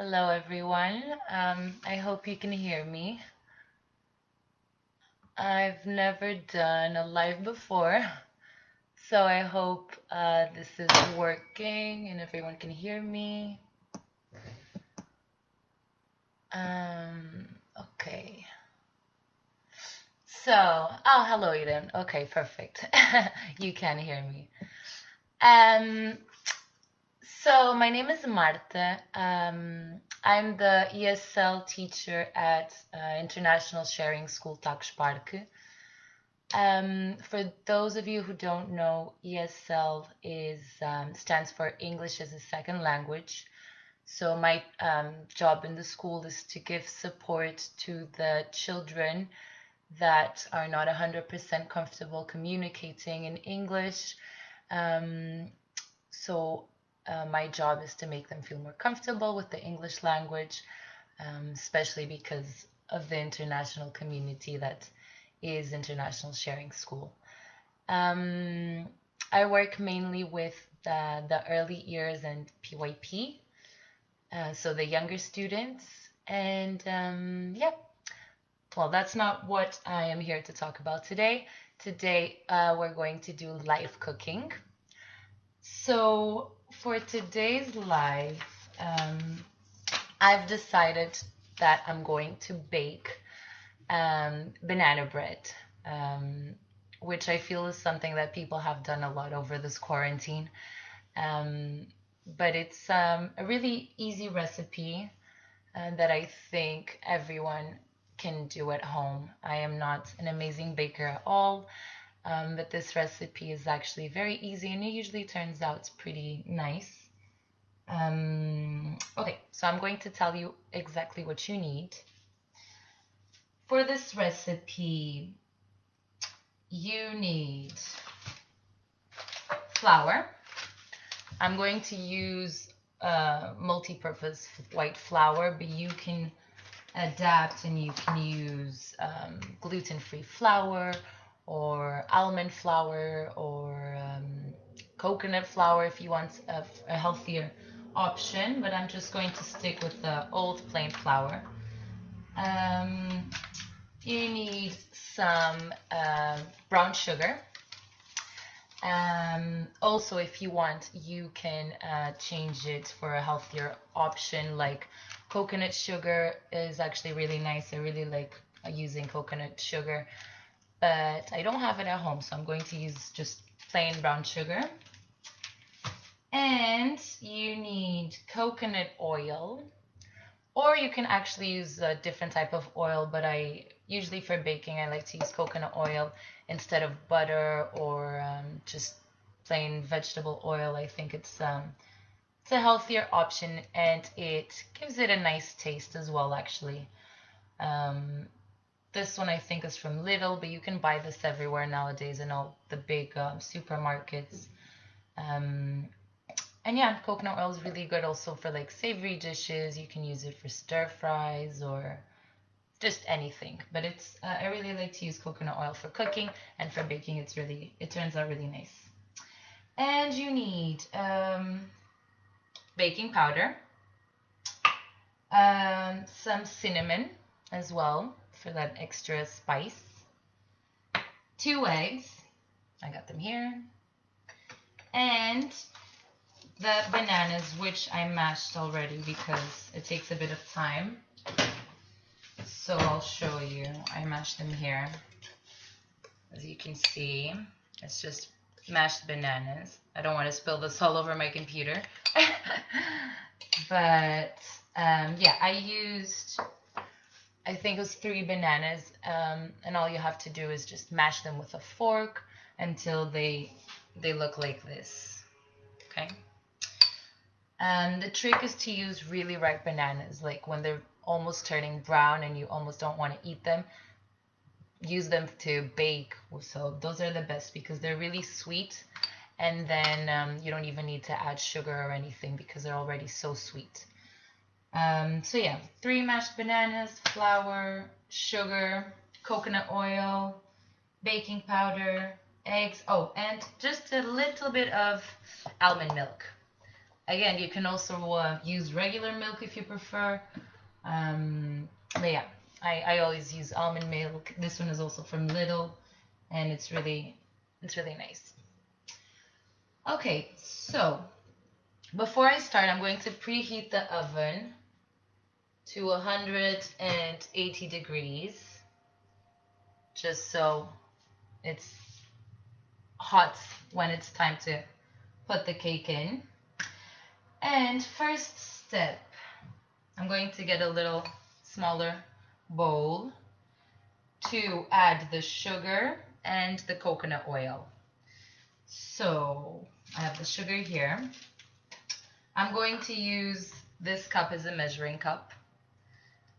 Hello, everyone. I hope you can hear me. I've never done a live before, so I hope this is working and everyone can hear me. Okay. Hello, Eden. Okay, perfect. You can hear me. Um, my name is Marta. I'm the ESL teacher at International Sharing School Tagus Parque. For those of you who don't know, ESL stands for English as a Second Language. So my job in the school is to give support to the children that are not 100% comfortable communicating in English. Um, my job is to make them feel more comfortable with the English language, especially because of the international community that is International Sharing School. I work mainly with the early years and PYP, so the younger students. And well, that's not what I am here to talk about today. Today, we're going to do live cooking. So for today's live, I've decided that I'm going to bake banana bread, which I feel is something that people have done a lot over this quarantine. But it's a really easy recipe that I think everyone can do at home. I am not an amazing baker at all, but this recipe is actually very easy and it usually turns out pretty nice. Okay, so I'm going to tell you exactly what you need. For this recipe, you need flour. I'm going to use multi-purpose white flour, but you can adapt and you can use gluten-free flour or almond flour or coconut flour if you want a healthier option, but I'm just going to stick with the old plain flour. You need some brown sugar. Also, if you want, you can change it for a healthier option. Like coconut sugar is actually really nice. I really like using coconut sugar, but I don't have it at home, so I'm going to use just plain brown sugar. And you need coconut oil, or you can actually use a different type of oil, but I usually for baking I like to use coconut oil instead of butter or just plain vegetable oil. I think it's a healthier option and it gives it a nice taste as well, actually. This one I think is from Lidl, but you can buy this everywhere nowadays in all the big supermarkets. And yeah, coconut oil is really good also for like savory dishes. You can use it for stir fries or just anything. But I really like to use coconut oil for cooking, and for baking it turns out really nice. And you need baking powder, some cinnamon as well for that extra spice, 2 eggs, I got them here, and the bananas, which I mashed already because it takes a bit of time. So I'll show you. I mashed them here. As you can see, it's just mashed bananas. I don't want to spill this all over my computer. But yeah, I think it was 3 bananas, and all you have to do is just mash them with a fork until they look like this. Okay. The trick is to use really ripe bananas, like when they're almost turning brown and you almost don't want to eat them. Use them to bake. So those are the best because they're really sweet, and then you don't even need to add sugar or anything because they're already so sweet. So yeah, 3 mashed bananas, flour, sugar, coconut oil, baking powder, eggs. Oh, and just a little bit of almond milk. again, you can also use regular milk if you prefer. But yeah, I always use almond milk. This one is also from Lidl, and it's really nice. Okay, so before I start, I'm going to preheat the oven to 180 degrees, just so it's hot when it's time to put the cake in. And first step, I'm going to get a little smaller bowl to add the sugar and the coconut oil. So I have the sugar here. I'm going to use this cup as a measuring cup.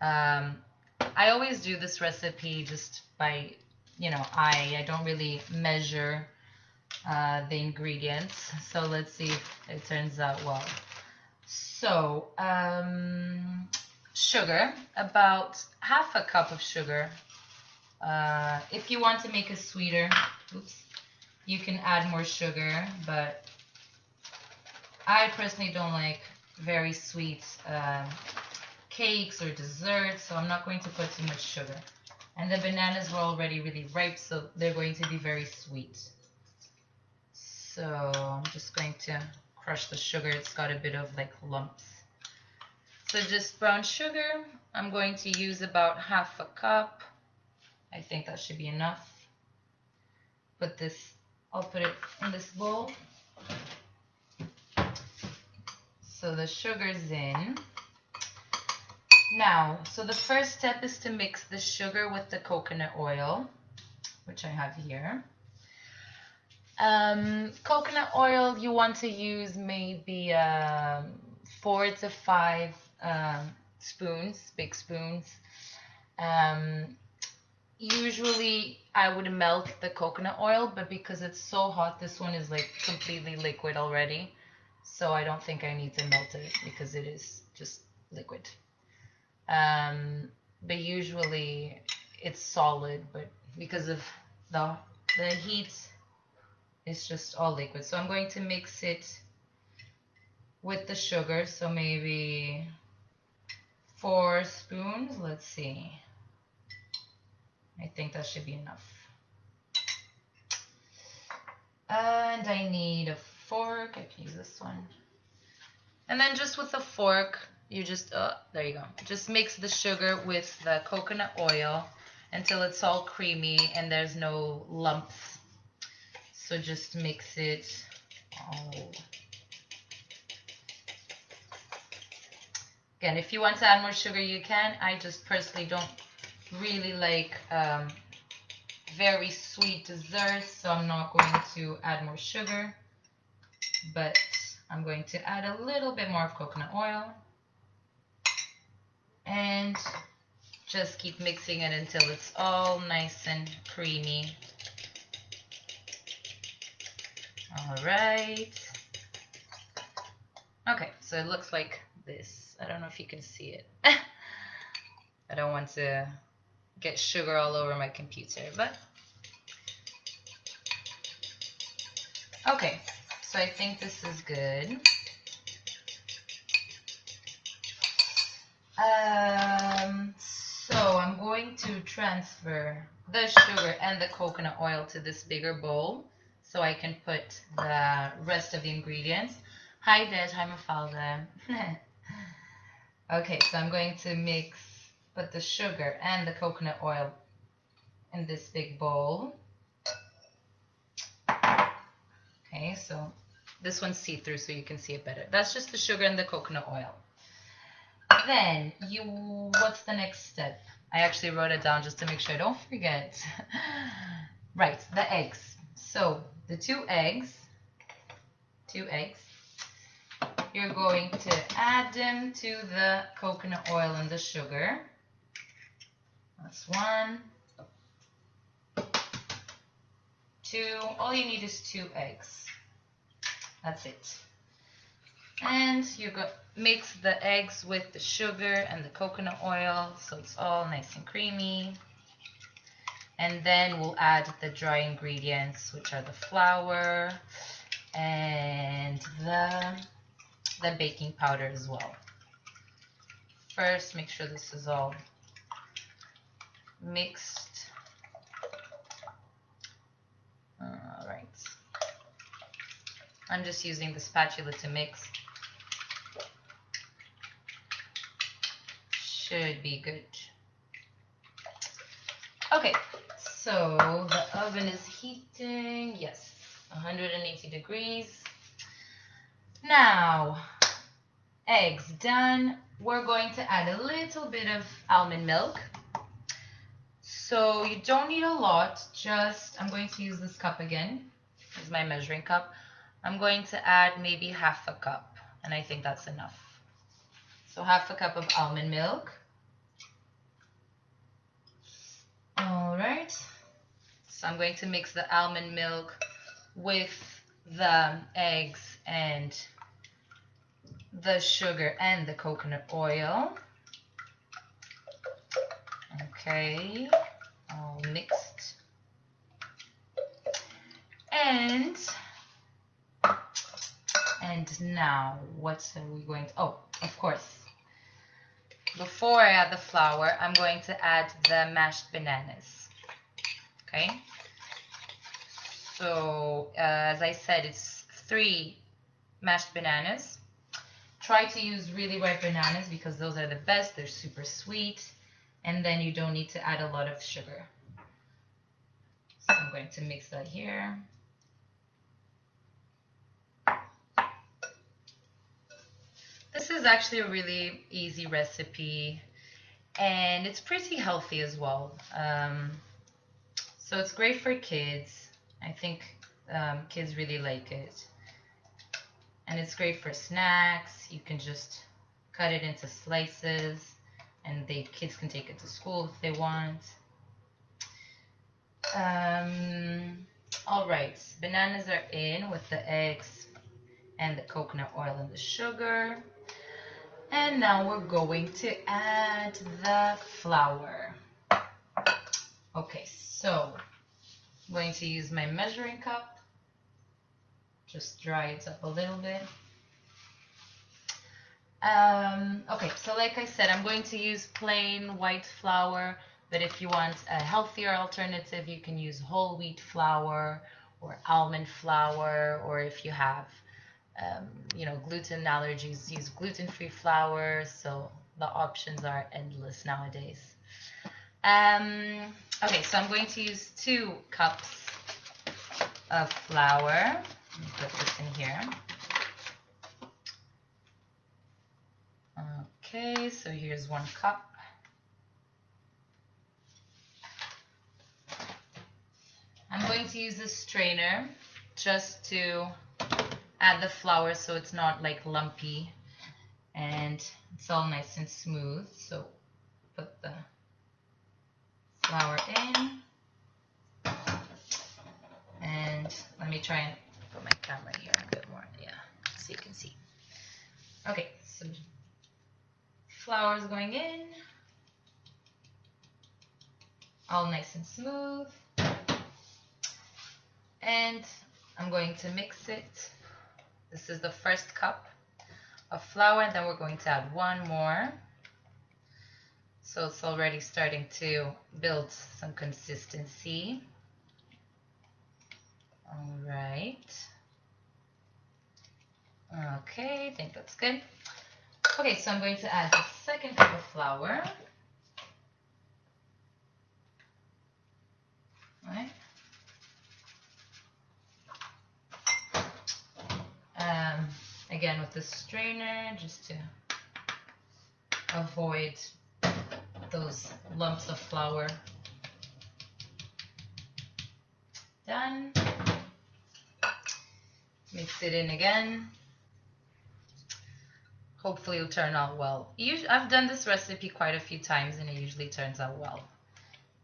I always do this recipe just by, I don't really measure the ingredients. So let's see if it turns out well. So sugar, about half a cup of sugar. If you want to make it sweeter, you can add more sugar, but I personally don't like very sweet cakes or desserts, so I'm not going to put too much sugar. And the bananas were already really ripe, so they're going to be very sweet. So I'm just going to crush the sugar. It's got a bit of like lumps. So just brown sugar. I'm going to use about half a cup. I think that should be enough. I'll put it in this bowl. So the sugar's in. Now, so the first step is to mix the sugar with the coconut oil, which I have here. Coconut oil, you want to use maybe 4 to 5 spoons, big spoons. Usually I would melt the coconut oil, but because it's so hot, this one is like completely liquid already. So I don't think I need to melt it because it is just liquid. But usually it's solid, but because of the heat, it's just all liquid. So I'm going to mix it with the sugar. So maybe 4 spoons. Let's see. I think that should be enough. And I need a fork. I can use this one. And then just with a fork, you just, there you go. Just mix the sugar with the coconut oil until it's all creamy and there's no lumps. So just mix it all. Again, if you want to add more sugar, you can. I just personally don't really like very sweet desserts, so I'm not going to add more sugar. But I'm going to add a little bit more of coconut oil. And just keep mixing it until it's all nice and creamy. All right. Okay, so it looks like this. I don't know if you can see it. I don't want to get sugar all over my computer, but okay, so I think this is good. So I'm going to transfer the sugar and the coconut oil to this bigger bowl so I can put the rest of the ingredients. Hi Dad, hi Mafalda. Okay, so I'm going to put the sugar and the coconut oil in this big bowl. Okay, so this one's see-through so you can see it better. That's just the sugar and the coconut oil. Then what's the next step? I actually wrote it down just to make sure I don't forget. Right, the eggs. So the 2 eggs, you're going to add them to the coconut oil and the sugar. That's 1, 2, all you need is 2 eggs. That's it. And you mix the eggs with the sugar and the coconut oil so it's all nice and creamy. And then we'll add the dry ingredients, which are the flour and the the baking powder as well. First, make sure this is all mixed. All right. I'm just using the spatula to mix. Should be good. Okay, so the oven is heating. Yes, 180 degrees. Now, eggs done. We're going to add a little bit of almond milk. So you don't need a lot, just, I'm going to use this cup again. This is my measuring cup. I'm going to add maybe half a cup, and I think that's enough. So half a cup of almond milk. All right. So I'm going to mix the almond milk with the eggs and the sugar and the coconut oil. Okay, all mixed. And now what are we going to, oh, of course, before I add the flour, I'm going to add the mashed bananas. Okay, so as I said, it's 3 mashed bananas. Try to use really ripe bananas because those are the best. They're super sweet, and then you don't need to add a lot of sugar. So I'm going to mix that here. This is actually a really easy recipe, and it's pretty healthy as well. So it's great for kids. I think kids really like it. And it's great for snacks. You can just cut it into slices, and kids can take it to school if they want. All right, bananas are in with the eggs and the coconut oil and the sugar. And now we're going to add the flour. Okay, so I'm going to use my measuring cup. Just dry it up a little bit. Okay, so like I said, I'm going to use plain white flour, but if you want a healthier alternative, you can use whole wheat flour or almond flour, or if you have gluten allergies, use gluten-free flour. So the options are endless nowadays. Okay, so I'm going to use 2 cups of flour. Let me put this in here. Okay, so here's 1 cup. I'm going to use a strainer just to add the flour so it's not like lumpy and it's all nice and smooth. So put the flour in, and let me try and put my camera here a bit more, yeah, so you can see. Okay, so flour is going in, all nice and smooth, and I'm going to mix it. This is the first cup of flour, and then we're going to add 1 more. So it's already starting to build some consistency. All right. Okay, I think that's good. Okay, so I'm going to add the second cup of flour. All right. Again with the strainer, just to avoid those lumps of flour. Done. Mix it in again. Hopefully it'll turn out well. I've done this recipe quite a few times and it usually turns out well.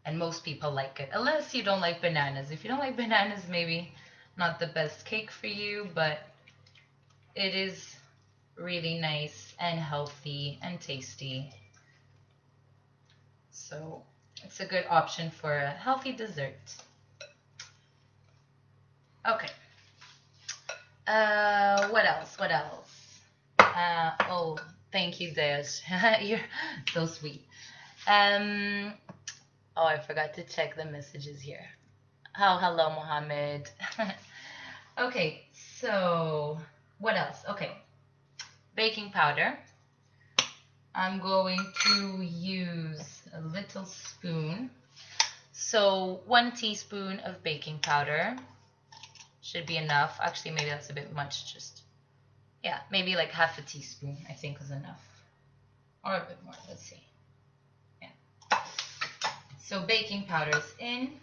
And most people like it, unless you don't like bananas. If you don't like bananas, maybe not the best cake for you, but it is really nice and healthy and tasty. So it's a good option for a healthy dessert. Okay. What else? Oh, thank you, Des. You're so sweet. Oh, I forgot to check the messages here. Oh, hello, Mohammed. Okay, so what else? Okay, baking powder. I'm going to use a little spoon. So 1 teaspoon of baking powder should be enough. Actually, maybe that's a bit much. Just, yeah, maybe like half a teaspoon, I think is enough. Or a bit more, let's see. Yeah. So baking powder is in.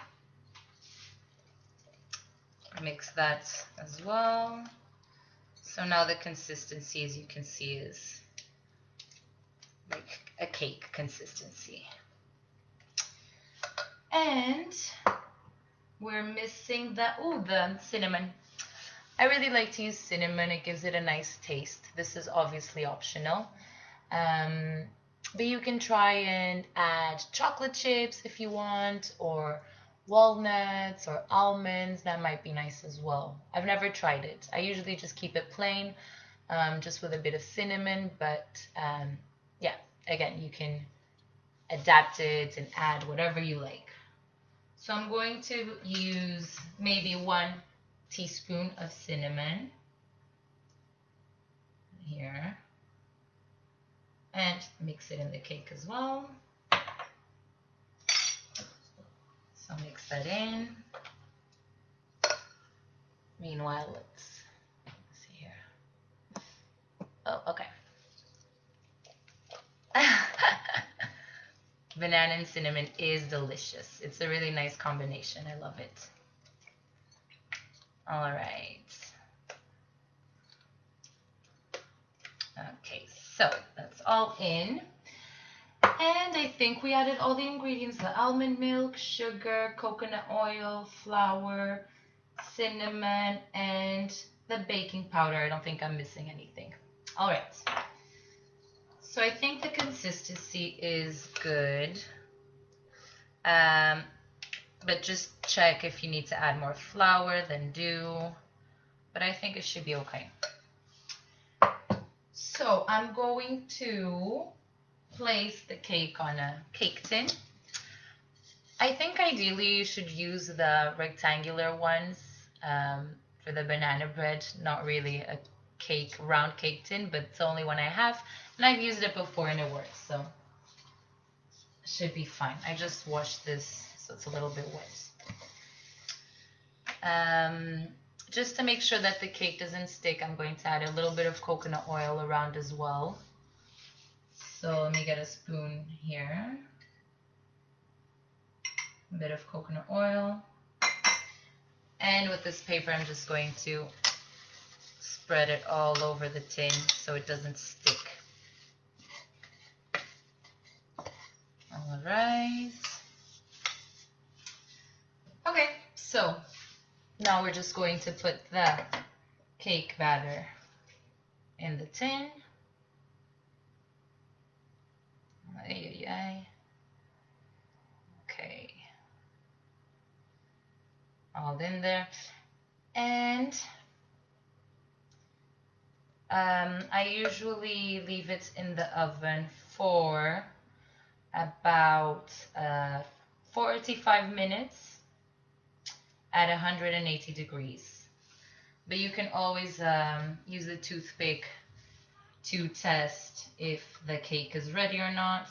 Mix that as well. So now the consistency, as you can see, is like a cake consistency. And we're missing the cinnamon. I really like to use cinnamon. It gives it a nice taste. This is obviously optional. But you can try and add chocolate chips if you want, or walnuts or almonds. That might be nice as well. I've never tried it. I usually just keep it plain, just with a bit of cinnamon. But yeah, again, you can adapt it and add whatever you like. So I'm going to use maybe 1 teaspoon of cinnamon here and mix it in the cake as well. So mix that in. Meanwhile, let's see here. Oh, okay. Banana and cinnamon is delicious. It's a really nice combination. I love it. All right. Okay, so that's all in. And I think we added all the ingredients: the almond milk, sugar, coconut oil, flour, cinnamon, and the baking powder. I don't think I'm missing anything. All right. So I think the consistency is good. But just check if you need to add more flour, then do. But I think it should be okay. So I'm going to place the cake on a cake tin. I think ideally you should use the rectangular ones for the banana bread, not really a round cake tin, but it's the only one I have. And I've used it before and it works, so should be fine. I just washed this, so it's a little bit wet. Just to make sure that the cake doesn't stick, I'm going to add a little bit of coconut oil around as well. So let me get a spoon here. A bit of coconut oil. And with this paper, I'm just going to spread it all over the tin so it doesn't stick. All right. Okay, so now we're just going to put the cake batter in the tin. Okay. All in there. And I usually leave it in the oven for about 45 minutes at 180 degrees. But you can always use a toothpick to test if the cake is ready or not.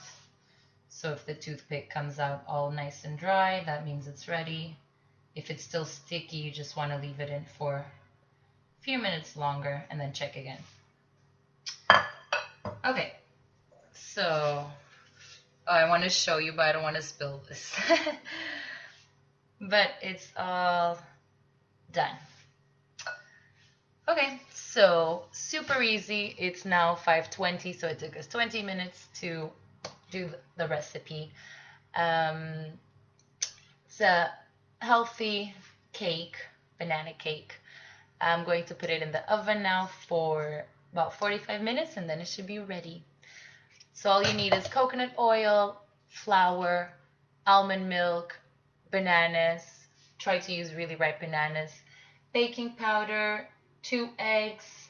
So if the toothpick comes out all nice and dry, that means it's ready. If it's still sticky, you just want to leave it in for a few minutes longer and then check again. Okay, so I want to show you, but I don't want to spill this. But it's all done. Okay, so super easy. It's now 5:20, so it took us 20 minutes to do the recipe. It's a healthy cake, banana cake. I'm going to put it in the oven now for about 45 minutes and then it should be ready. So all you need is coconut oil, flour, almond milk, bananas. Try to use really ripe bananas, baking powder, 2 eggs,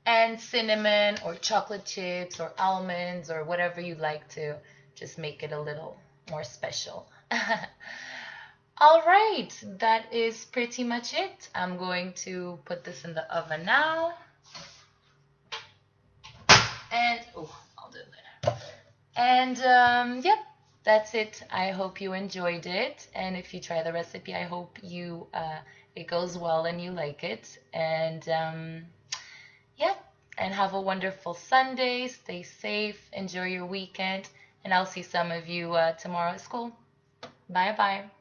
and cinnamon or chocolate chips or almonds or whatever you like to just make it a little more special. All right, that is pretty much it. I'm going to put this in the oven now. And, oh, I'll do that. And, yep, that's it. I hope you enjoyed it. And if you try the recipe, I hope it goes well and you like it. And, yeah, and have a wonderful Sunday. Stay safe. Enjoy your weekend. And I'll see some of you tomorrow at school. Bye bye.